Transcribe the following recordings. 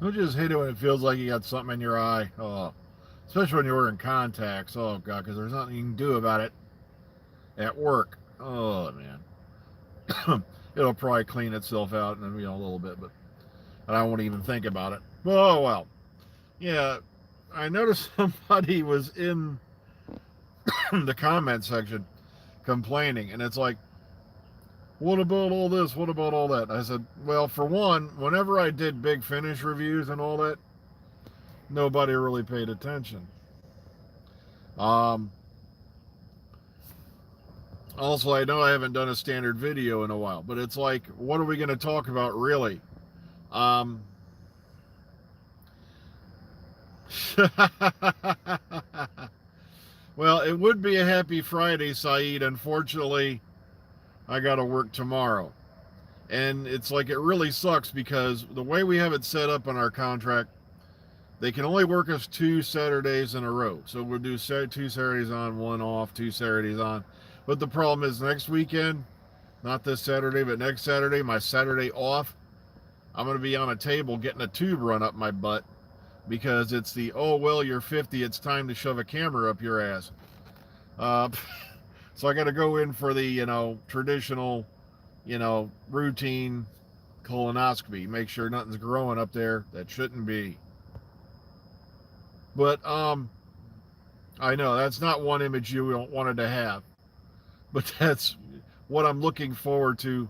Don't just hate it when it feels like you got something in your eye. Oh, especially when you're wearing contacts. Oh god, because there's nothing you can do about it at work. Oh man, it'll probably clean itself out in a little bit, but I won't even think about it. Oh well. Yeah, I noticed somebody was in the comment section complaining, and it's like, what about all this? What about all that? I said, well, for one, whenever I did Big Finish reviews and all that, nobody really paid attention. Um, Also, I know I haven't done a standard video in a while, but it's like, what are we going to talk about really? Um, well, it would be a happy Friday, Saeed. Unfortunately, I got to work tomorrow. And it's like, it really sucks because the way we have it set up in our contract, they can only work us 2 Saturdays in a row. So we'll do 2 Saturdays on, one off, 2 Saturdays on. But the problem is next weekend, not this Saturday, but next Saturday, my Saturday off, I'm going to be on a table getting a tube run up my butt because it's the, oh, well, you're 50, it's time to shove a camera up your ass. Uh, so I got to go in for the, traditional, routine colonoscopy, make sure nothing's growing up there that shouldn't be. But I know that's not one image you wanted to have, but that's what I'm looking forward to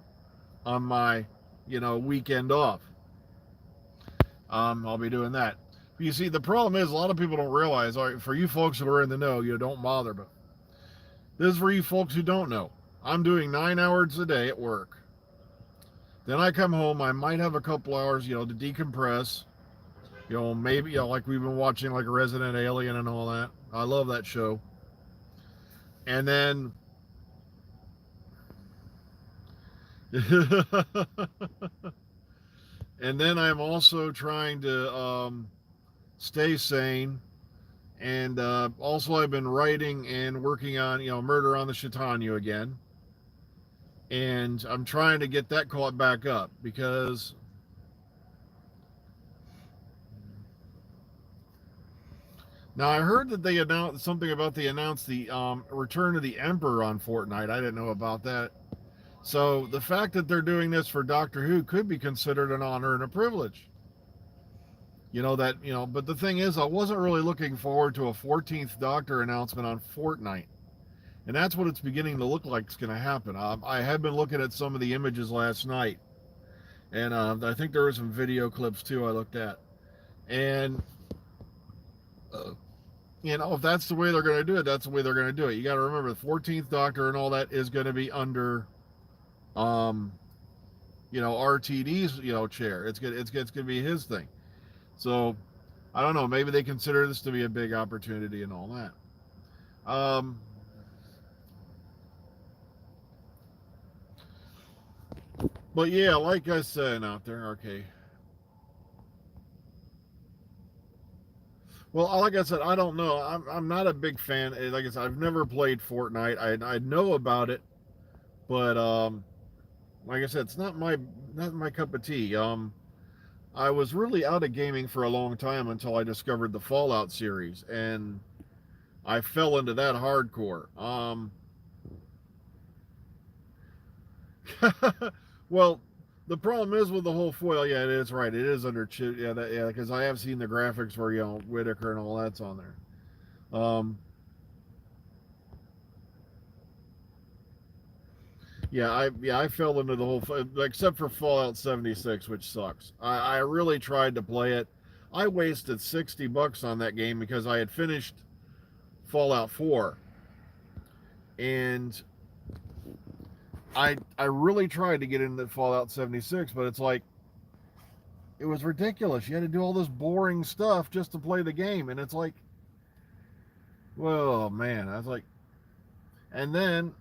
on my, weekend off. I'll be doing that. But you see, the problem is a lot of people don't realize. All right, for you folks who are in the know, you don't bother. But this is for you folks who don't know. I'm doing 9 hours a day at work. Then I come home. I might have a couple hours, to decompress. Maybe, like we've been watching like Resident Alien and all that. I love that show. And then and then I'm also trying to stay sane. And also, I've been writing and working on, Murder on the Chautauqua again. And I'm trying to get that caught back up because now I heard that they announced something about they announced the Return of the Emperor on Fortnite. I didn't know about that. So the fact that they're doing this for Doctor Who could be considered an honor and a privilege. But the thing is, I wasn't really looking forward to a 14th Doctor announcement on Fortnite. And that's what it's beginning to look like it's going to happen. I had been looking at some of the images last night. And I think there were some video clips too I looked at. And, if that's the way they're going to do it, that's the way they're going to do it. You got to remember the 14th Doctor and all that is going to be under, RTD's, chair. It's going to be his thing. So, I don't know. Maybe they consider this to be a big opportunity and all that. But yeah, like I said out there, okay. Well, like I said, I don't know. I'm not a big fan. Like I said, I've never played Fortnite. I know about it, but like I said, it's not my cup of tea. I was really out of gaming for a long time until I discovered the Fallout series, and I fell into that hardcore. Well, the problem is with the whole foil. Yeah, it is right. It is under chip. Yeah, because I have seen the graphics where Whitaker and all that's on there. I fell into the whole except for Fallout 76, which sucks. I really tried to play it. I wasted $60 on that game because I had finished Fallout 4, and I really tried to get into Fallout 76, but it's like it was ridiculous. You had to do all this boring stuff just to play the game, and it's like, well, man, I was like, and then,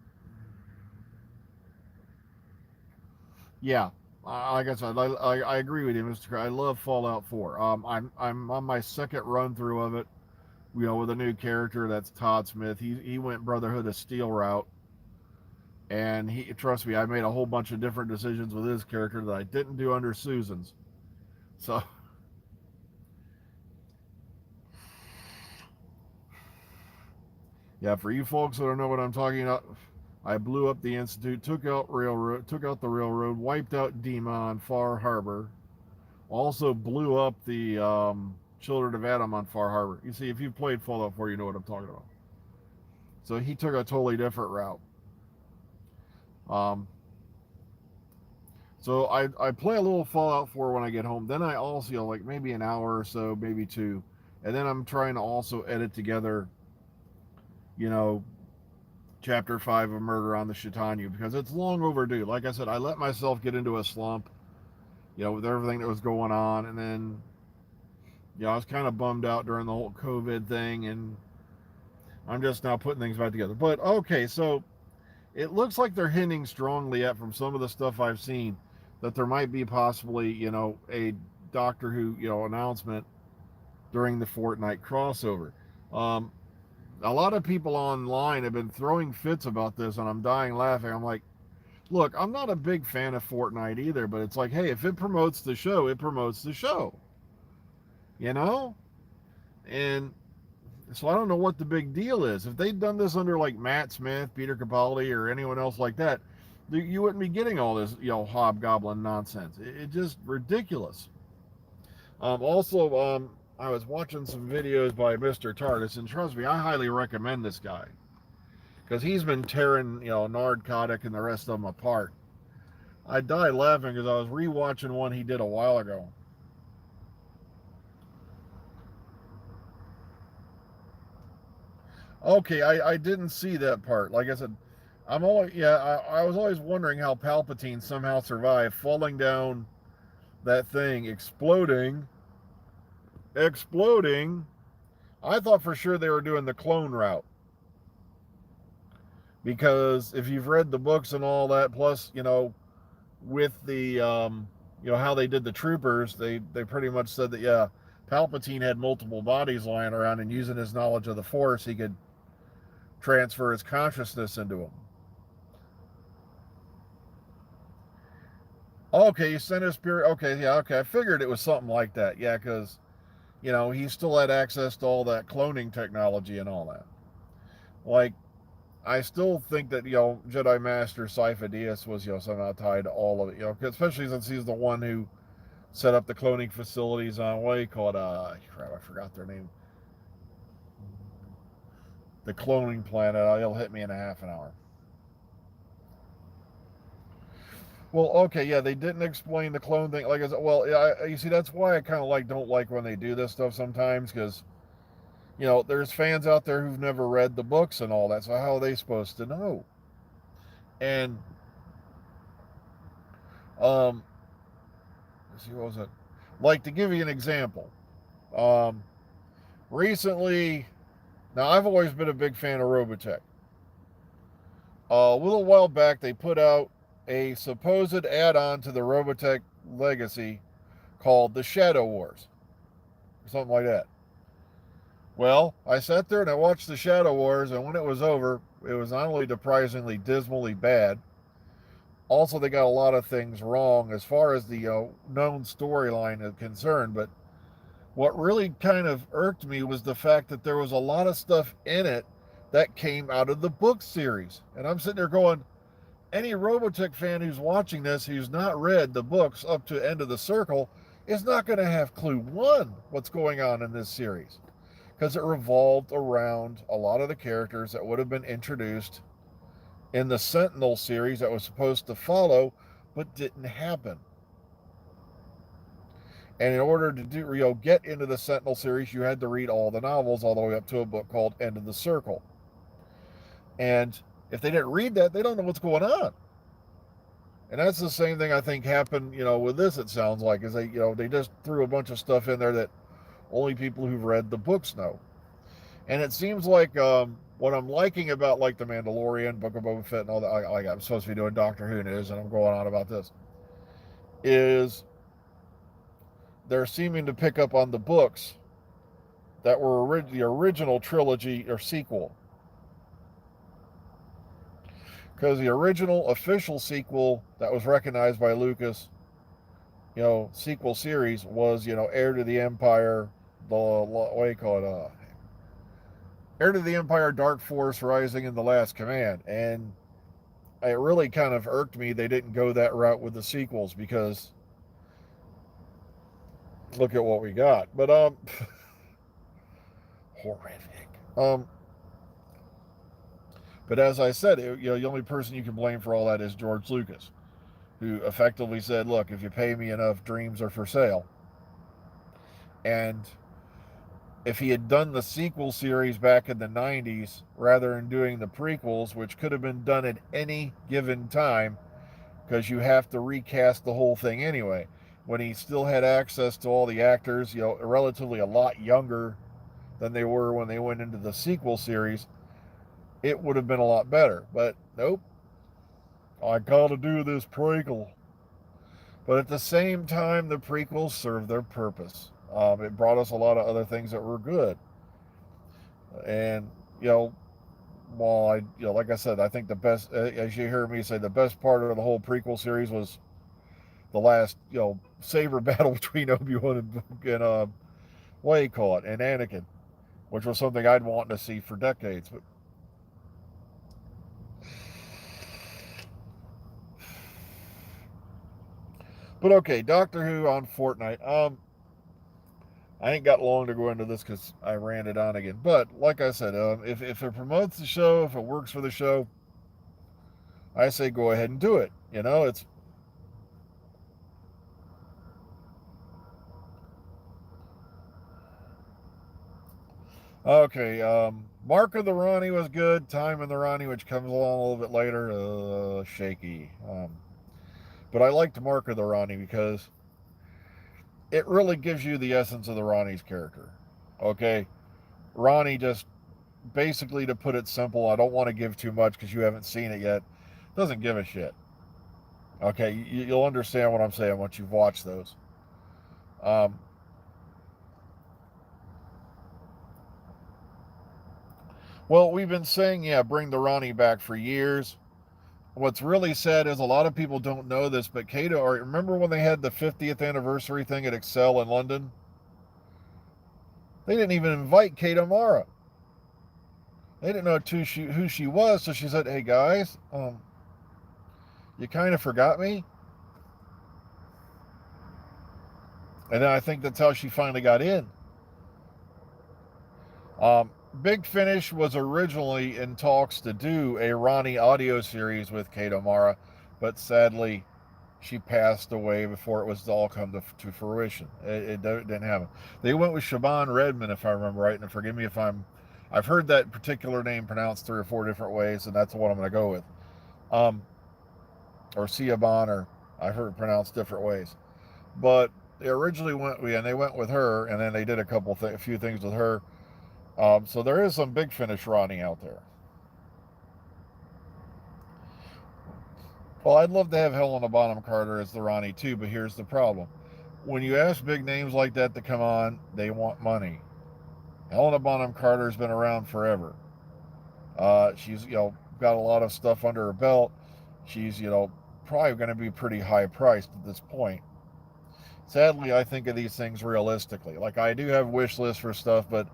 yeah, like I said, I agree with you, Mr. I love Fallout 4. I'm on my second run through of it, with a new character. That's Todd Smith. He went Brotherhood of Steel route. And trust me, I made a whole bunch of different decisions with his character that I didn't do under Susan's. So, Yeah, for you folks that don't know what I'm talking about, I blew up the Institute, took out the railroad, wiped out Dima on Far Harbor, also blew up the Children of Adam on Far Harbor. You see, if you've played Fallout 4, you know what I'm talking about. So he took a totally different route. Um, so I play a little Fallout 4 when I get home. Then I also, like maybe an hour or so, maybe two. And then I'm trying to also edit together, you know, Chapter 5 of Murder on the Chitanu because it's long overdue. Like I said, I let myself get into a slump, with everything that was going on. And then, I was kind of bummed out during the whole COVID thing. And I'm just now putting things back together. But okay, so it looks like they're hinting strongly at, from some of the stuff I've seen, that there might be possibly, a Doctor Who, announcement during the Fortnite crossover. Um, a lot of people online have been throwing fits about this, and I'm dying laughing. I'm like, look, I'm not a big fan of Fortnite either, but it's like, hey, if it promotes the show, it promotes the show, you know? And so I don't know what the big deal is. If they'd done this under like Matt Smith, Peter Capaldi, or anyone else like that, you wouldn't be getting all this, hobgoblin nonsense. It's just ridiculous. I was watching some videos by Mr. Tardis, and trust me, I highly recommend this guy because he's been tearing, Nard Kodak and the rest of them apart. I died laughing because I was rewatching one he did a while ago. Okay, I didn't see that part. Like I said, I was always wondering how Palpatine somehow survived falling down that thing, exploding. I thought for sure they were doing the clone route because if you've read the books and all that, plus with the how they did the troopers, they pretty much said that Palpatine had multiple bodies lying around, and using his knowledge of the Force, he could transfer his consciousness into them. Okay, he sent his spirit. Okay, yeah, okay. I figured it was something like that. Yeah, because he still had access to all that cloning technology and all that. Like, I still think that Jedi Master Sifo Dyas was somehow tied to all of it. Especially since he's the one who set up the cloning facilities on what do you call it? Crap, I forgot their name. The cloning planet. It'll hit me in a half an hour. Well, okay, yeah, they didn't explain the clone thing. Like I said, well, yeah, you see, that's why I kind of don't like when they do this stuff sometimes, because there's fans out there who've never read the books and all that. So how are they supposed to know? And let's see, what was it? Like, to give you an example, um, recently, now I've always been a big fan of Robotech. A little while back, they put out a supposed add-on to the Robotech legacy called the Shadow Wars, or something like that. Well, I sat there and I watched the Shadow Wars, and when it was over, it was not only surprisingly dismally bad, also they got a lot of things wrong as far as the known storyline is concerned. But what really kind of irked me was the fact that there was a lot of stuff in it that came out of the book series. And I'm sitting there going, any Robotech fan who's watching this who's not read the books up to End of the Circle is not going to have clue one what's going on in this series, because it revolved around a lot of the characters that would have been introduced in the Sentinel series that was supposed to follow but didn't happen. And in order to get into the Sentinel series, you had to read all the novels all the way up to a book called End of the Circle. And if they didn't read that, they don't know what's going on. And that's the same thing I think happened, with this. It sounds like is they just threw a bunch of stuff in there that only people who've read the books know. And it seems like what I'm liking about like the Mandalorian, Book of Boba Fett, and all that. I'm supposed to be doing Doctor Who news, and I'm going on about this. Is they're seeming to pick up on the books that were the original trilogy or sequel. Because the original official sequel that was recognized by Lucas, sequel series was, Heir to the Empire, the what do you call it? Heir to the Empire, Dark Force Rising, and The Last Command. And it really kind of irked me they didn't go that route with the sequels, because look at what we got. But horrific. But as I said, the only person you can blame for all that is George Lucas, who effectively said, "Look, if you pay me enough, dreams are for sale." And if he had done the sequel series back in the 90s rather than doing the prequels, which could have been done at any given time, because you have to recast the whole thing anyway, when he still had access to all the actors, relatively a lot younger than they were when they went into the sequel series, it would have been a lot better. But nope, I gotta do this prequel. But at the same time, the prequels served their purpose. It brought us a lot of other things that were good. And, while like I said, I think the best, as you hear me say, the best part of the whole prequel series was the last, saber battle between Obi-Wan and what do you call it, and Anakin, which was something I'd wanted to see for decades. But okay, Doctor Who on Fortnite. I ain't got long to go into this because I ran it on again. But like I said, if it promotes the show, if it works for the show, I say go ahead and do it. It's okay. Mark of the Rani was good. Time in the Rani, which comes along a little bit later, shaky. But I liked Mark of the Rani because it really gives you the essence of the Rani's character. Okay, Rani just basically, to put it simple, I don't want to give too much because you haven't seen it yet, doesn't give a shit. Okay, you'll understand what I'm saying once you've watched those. Um, well, we've been saying, yeah, bring the Rani back for years. What's really sad is a lot of people don't know this, but Kato, or remember when they had the 50th anniversary thing at Excel in London? They didn't even invite Kato Mara. They didn't know who she was, so she said, "Hey guys, you kind of forgot me." And then I think that's how she finally got in. Big Finish was originally in talks to do a Rani audio series with Kato Mara, but sadly, she passed away before it was all come to fruition. It didn't happen. They went with Shaban Redman, if I remember right, and forgive me if I've heard that particular name pronounced 3 or 4 different ways, and that's what I'm going to go with. Or Siaban, or I've heard it pronounced different ways. But they originally went with her, and then they did a few things with her. So there is some Big Finish Rani out there. Well, I'd love to have Helena Bonham Carter as the Rani too, but here's the problem. When you ask big names like that to come on, they want money. Helena Bonham Carter's been around forever. She's got a lot of stuff under her belt. She's probably going to be pretty high priced at this point. Sadly, I think of these things realistically. Like, I do have wish lists for stuff, but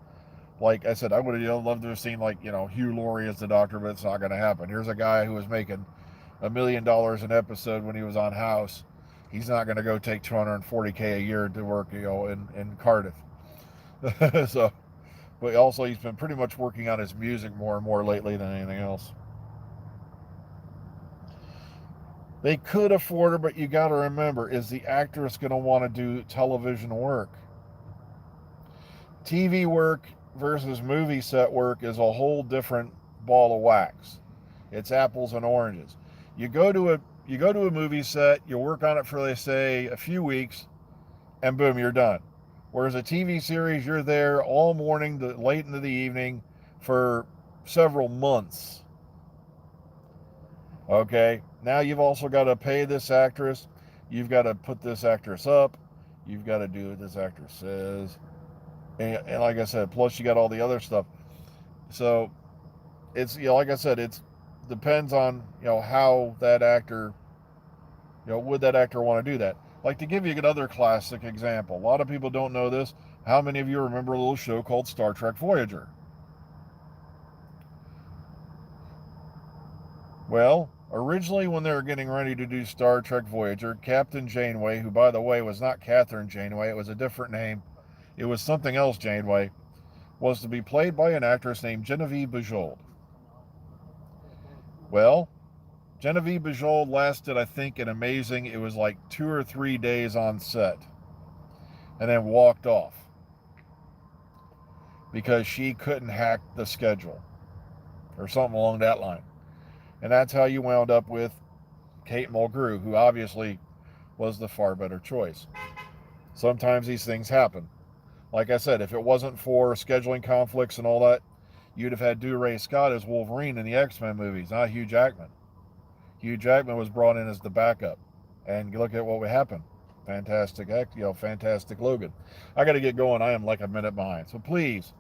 like I said, I would have loved to have seen Hugh Laurie as the Doctor, but it's not going to happen. Here's a guy who was making $1 million an episode when he was on House. He's not going to go take $240K a year to work, in Cardiff. So, but also he's been pretty much working on his music more and more lately than anything else. They could afford her, but you got to remember, is the actress going to want to do television work? TV work versus movie set work is a whole different ball of wax. It's apples and oranges. You go to a movie set, you work on it for, they say, a few weeks, and boom, you're done. Whereas a TV series, you're there all morning to late into the evening for several months. Okay, now you've also got to pay this actress. You've got to put this actress up. You've got to do what this actress says. And like I said, plus you got all the other stuff. So it's, like I said, it's depends on, how that actor, would that actor want to do that? Like, to give you another classic example, a lot of people don't know this. How many of you remember a little show called Star Trek Voyager? Well, originally when they were getting ready to do Star Trek Voyager, Captain Janeway, who by the way was not Catherine Janeway, it was a different name, it was something else Janeway, was to be played by an actress named Genevieve Bujold. Well, Genevieve Bujold lasted, I think, an amazing, it was like 2 or 3 days on set, and then walked off because she couldn't hack the schedule or something along that line. And that's how you wound up with Kate Mulgrew, who obviously was the far better choice. Sometimes these things happen. Like I said, if it wasn't for scheduling conflicts and all that, you'd have had Ray Scott as Wolverine in the X-Men movies, not Hugh Jackman. Hugh Jackman was brought in as the backup. And look at what happened. Fantastic, fantastic Logan. I got to get going. I am like a minute behind. So please,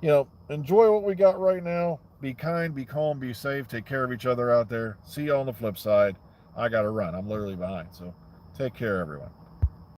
enjoy what we got right now. Be kind, be calm, be safe. Take care of each other out there. See you on the flip side. I got to run. I'm literally behind. So take care, everyone.